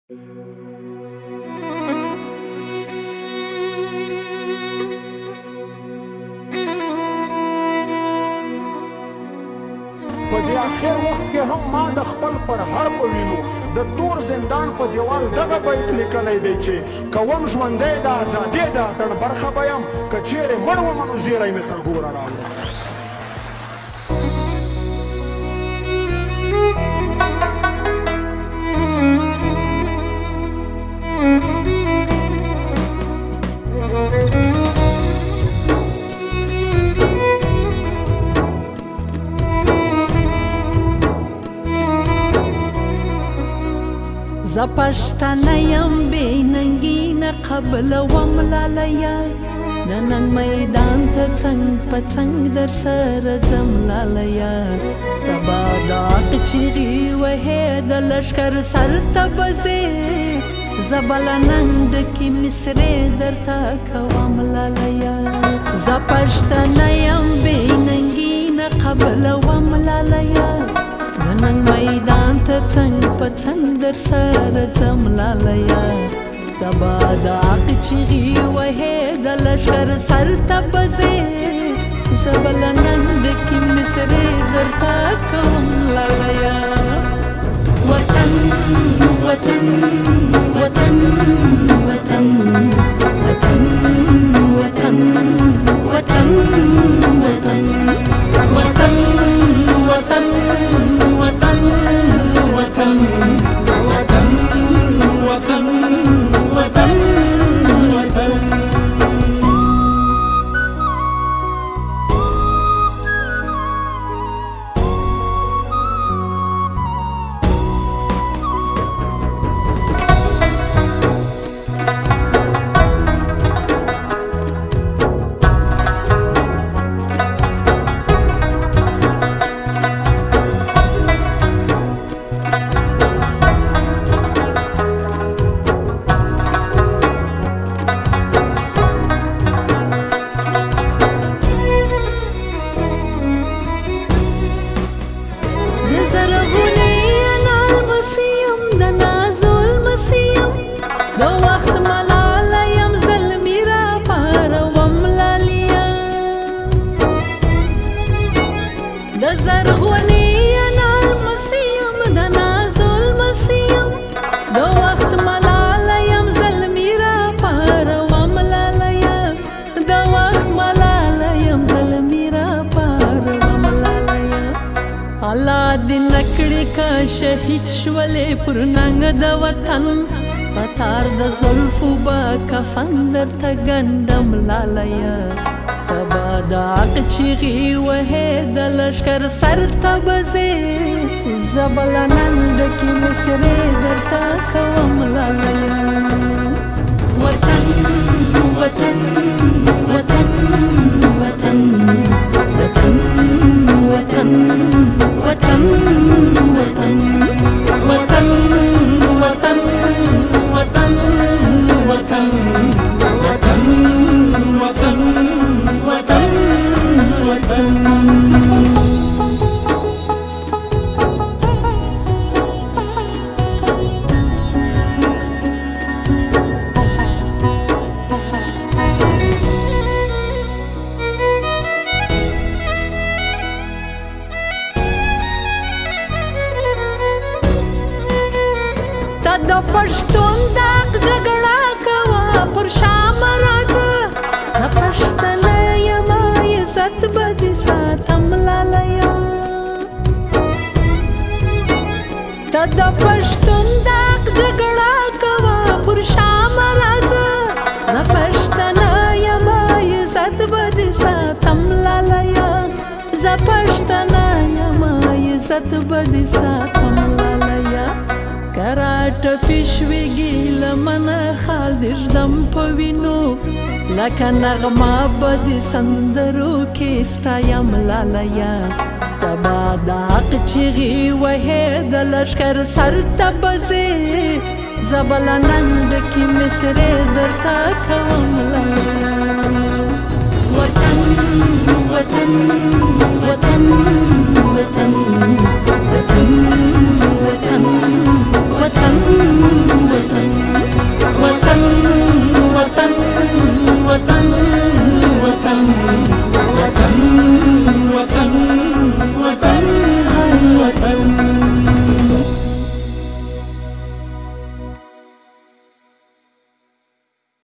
په دې اخر وخت کې هم ما د خپل پر هر په وینو د تور زندان په دیوال دغه بیت لیکلی دی چې کوم ژوندی د ازادۍ د اتڼ برخه به یم که چیرې مړ ومه نو زیری مې تر ګوره راوړه. زه پښتنه یم بې ننګي نه قبلوم لالیه د ننګ میدان ته څنګ په څنګ در سره ځم لالیه ته به دا چیغې وهې د لښکر سر ته به ځې زه به له ننګ ډکې مصرې درته کوم لالیه زه پښتنه یم بې ننګي نه قبلوم لالیه د ننګ میدان ته څنګ په څنګ در سره ځم لالیه ته به د حق چیغې وهې د لښکر سر ته به ځې زه به له ننګ ډکې مصرې درته کوم لالیه وطن وطن وطن وطن وطن وطن وطن وطن وطن وطن وطن وطن وطن وطن وطن وطن شهید شولې پر ننګ د وطن په تار د زلفو به کفن درته ګنډم لالیه ته به د حق چیغې وهې د لښکر سر ته به ځې زه به له نن ډکې مصرې درته کوم لالیه وطن وطن وطن وطن وطن وطن وطن وطن وطن وطن وطن وطن وطن وطن وطن د پښتون د حق جګړه کوه پر شام راځه زه پښتنه یم عزت به دې ساتم لالیه ته د پښتون د حق جګړه کوه پر شام راځه زه پښتنه یم عزت به دې ساتم لالیه زه پښتنه یم عزت به دې ساتم لالیه کراټ پښویږي لمنه خال دې ژدم په وینو لکه نغمه به دې سندرو کې ستایم لالیه ته به د حق چیغې وهې د لښکر سر ته به ځې زه به له نن ډکې مصرې درته کوم لالیه وطن وطن وطن وطن وطن وطن وطن